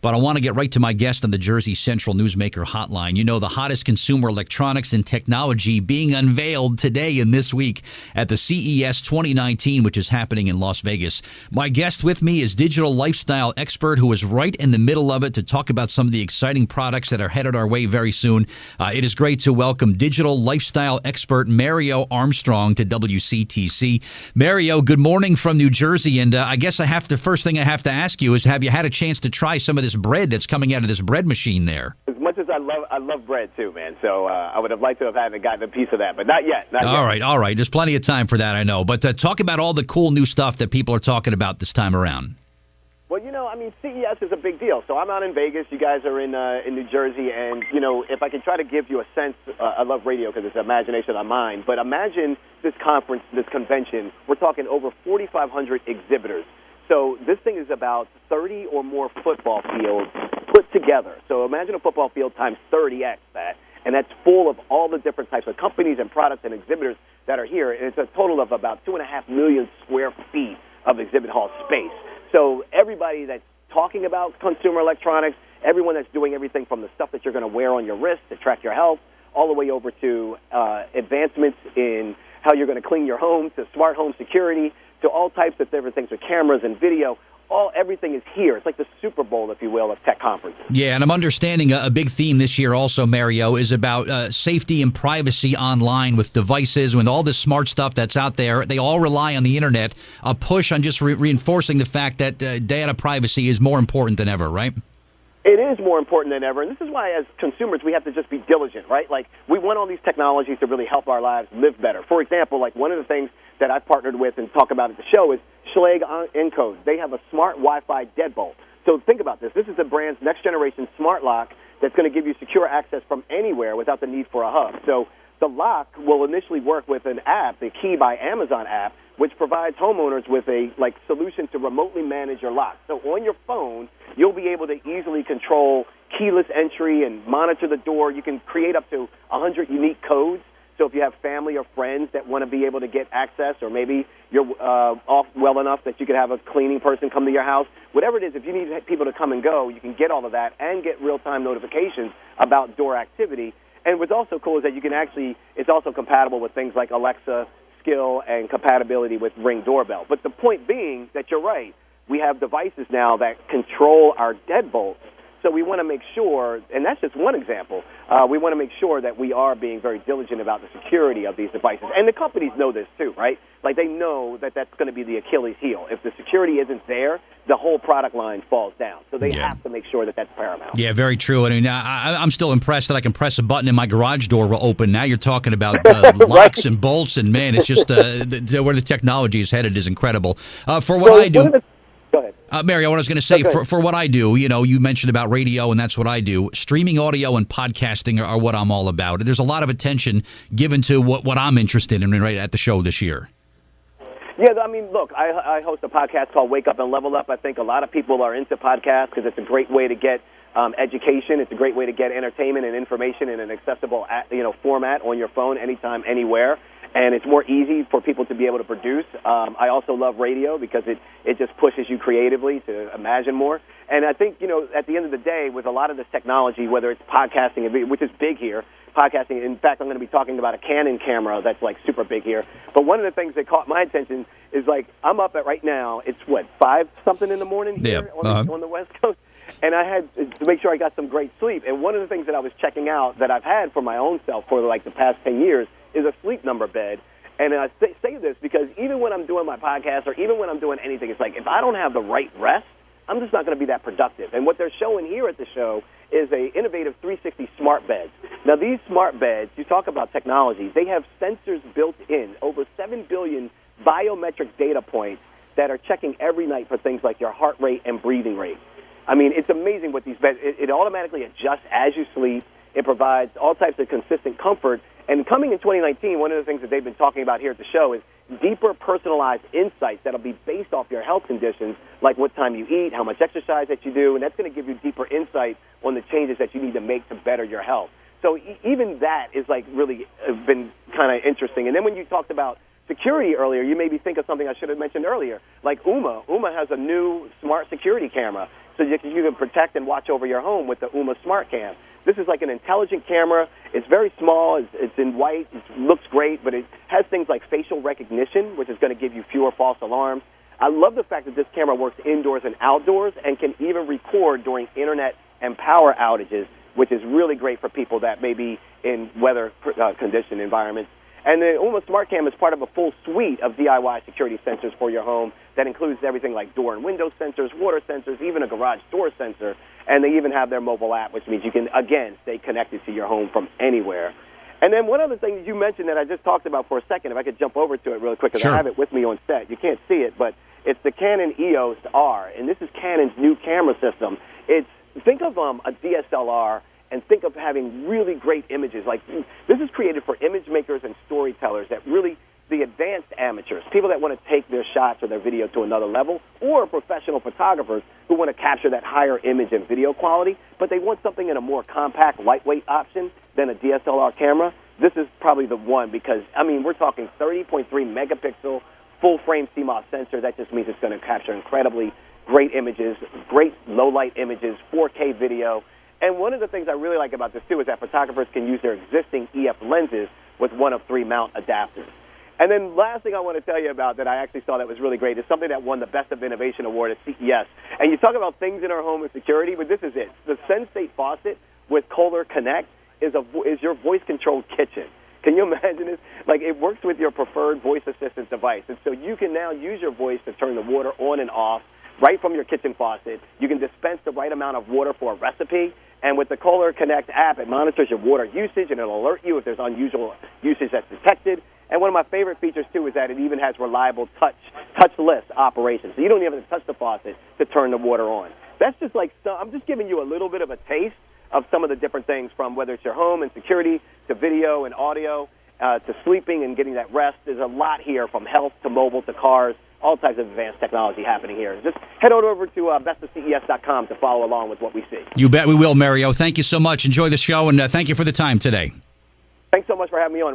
But I want to get right to my guest on the Jersey Central Newsmaker Hotline. You know, the hottest consumer electronics and technology being unveiled today and this week at the CES 2019, which is happening in Las Vegas. My guest with me is digital lifestyle expert who is right in the middle of it to talk about some of the exciting products that are headed our way very soon. It is great to welcome digital lifestyle expert Mario Armstrong to WCTC. Mario, good morning from New Jersey. And I guess first thing I have to ask you is, have you had a chance to try some of this bread that's coming out of this bread machine there? As much as I love bread too, man. So I would have liked to have gotten a piece of that, but not yet. All right. There's plenty of time for that, I know. But talk about all the cool new stuff that people are talking about this time around. Well, CES is a big deal. So I'm out in Vegas. You guys are in New Jersey. And, if I can try to give you a sense, I love radio because it's imagination on mine. But imagine this conference, this convention. We're talking over 4,500 exhibitors. So this thing is about 30 or more football fields put together. So imagine a football field times 30x that. And that's full of all the different types of companies and products and exhibitors that are here. And it's a total of about 2.5 million square feet of exhibit hall space. So everybody that's talking about consumer electronics, everyone that's doing everything from the stuff that you're going to wear on your wrist to track your health, all the way over to advancements in how you're going to clean your home, to smart home security, to all types of different things with cameras and video. Everything is here. It's like the Super Bowl, if you will, of tech conferences. Yeah, and I'm understanding a big theme this year also, Mario, is about safety and privacy online with devices, with all this smart stuff that's out there. They all rely on the Internet, a push on just reinforcing the fact that data privacy is more important than ever, right? It is more important than ever, and this is why, as consumers, we have to just be diligent, right? Like, we want all these technologies to really help our lives live better. For example, like one of the things that I've partnered with and talk about at the show is Schlage Encode. They have a smart Wi-Fi deadbolt. So think about this. This is the brand's next-generation smart lock that's going to give you secure access from anywhere without the need for a hub. So the lock will initially work with an app, the Key by Amazon app, which provides homeowners with a solution to remotely manage your lock. So on your phone, you'll be able to easily control keyless entry and monitor the door. You can create up to 100 unique codes. So if you have family or friends that want to be able to get access, or maybe you're off well enough that you could have a cleaning person come to your house, whatever it is, if you need people to come and go, you can get all of that and get real-time notifications about door activity. And what's also cool is that you can it's also compatible with things like Alexa, Skill, and compatibility with Ring doorbell. But the point being that you're right, we have devices now that control our deadbolts. So we want to make sure, and that's just one example, we want to make sure that we are being very diligent about the security of these devices. And the companies know this too, right? Like, they know that that's going to be the Achilles heel. If the security isn't there, the whole product line falls down. So they have to make sure that that's paramount. Yeah, very true. I mean, I'm still impressed that I can press a button and my garage door will open. Now you're talking about locks and bolts, and man, it's just where the technology is headed is incredible. For what I do... Go ahead. Mario, what I was going to say, for what I do, you mentioned about radio, and that's what I do. Streaming audio and podcasting are what I'm all about. There's a lot of attention given to what I'm interested in right at the show this year. Yeah, I mean, look, I host a podcast called Wake Up and Level Up. I think a lot of people are into podcasts because it's a great way to get education. It's a great way to get entertainment and information in an accessible format on your phone anytime, anywhere. And it's more easy for people to be able to produce. I also love radio because it just pushes you creatively to imagine more. And I think, at the end of the day, with a lot of this technology, whether it's podcasting, which is big here, podcasting, in fact, I'm going to be talking about a Canon camera that's, super big here. But one of the things that caught my attention is, I'm up at right now, it's, 5-something in the morning here on the West Coast? And I had to make sure I got some great sleep. And one of the things that I was checking out that I've had for my own self for, the past 10 years is a Sleep Number bed. And I say this because even when I'm doing my podcast or even when I'm doing anything, it's if I don't have the right rest, I'm just not going to be that productive. And what they're showing here at the show is a innovative 360 smart beds. Now, these smart beds, you talk about technology, they have sensors built in, over 7 billion biometric data points that are checking every night for things like your heart rate and breathing rate. I mean, it's amazing what these beds, it automatically adjusts as you sleep. It provides all types of consistent comfort. And coming in 2019, one of the things that they've been talking about here at the show is deeper personalized insights that'll be based off your health conditions, like what time you eat, how much exercise that you do, and that's going to give you deeper insight on the changes that you need to make to better your health. So even that is really been kind of interesting. And then when you talked about security, security earlier, you made me think of something I should have mentioned earlier, like Ooma. Ooma has a new smart security camera, so you can protect and watch over your home with the Ooma Smart Cam. This is like an intelligent camera. It's very small. It's in white. It looks great, but it has things like facial recognition, which is going to give you fewer false alarms. I love the fact that this camera works indoors and outdoors and can even record during internet and power outages, which is really great for people that may be in weather-conditioned environments. And the Ooma Smart Cam is part of a full suite of DIY security sensors for your home that includes everything like door and window sensors, water sensors, even a garage door sensor. And they even have their mobile app, which means you can, again, stay connected to your home from anywhere. And then one other thing you mentioned that I just talked about for a second, if I could jump over to it really quick, because Sure. I have it with me on set. You can't see it, but it's the Canon EOS R, and this is Canon's new camera system. Think of a DSLR and think of having really great images. Like, this is created for image makers and storytellers that really, the advanced amateurs, people that want to take their shots or their video to another level, or professional photographers who want to capture that higher image and video quality, but they want something in a more compact, lightweight option than a DSLR camera. This is probably the one because, I mean, we're talking 30.3 megapixel full-frame CMOS sensor. That just means it's going to capture incredibly great images, great low-light images, 4K video. And one of the things I really like about this, too, is that photographers can use their existing EF lenses with one of 3 mount adapters. And then last thing I want to tell you about that I actually saw that was really great is something that won the Best of Innovation Award at CES. And you talk about things in our home and security, but this is it. The Sensate faucet with Kohler Connect is your voice-controlled kitchen. Can you imagine this? Like, it works with your preferred voice assistant device. And so you can now use your voice to turn the water on and off right from your kitchen faucet. You can dispense the right amount of water for a recipe. And with the Kohler Connect app, it monitors your water usage, and it'll alert you if there's unusual usage that's detected. And one of my favorite features, too, is that it even has reliable touchless operation. So you don't even have to touch the faucet to turn the water on. That's just like, I'm just giving you a little bit of a taste of some of the different things, from whether it's your home and security to video and audio to sleeping and getting that rest. There's a lot here, from health to mobile to cars, all types of advanced technology happening here. Just head on over to bestofces.com to follow along with what we see. You bet we will, Mario. Thank you so much. Enjoy the show, and thank you for the time today. Thanks so much for having me on.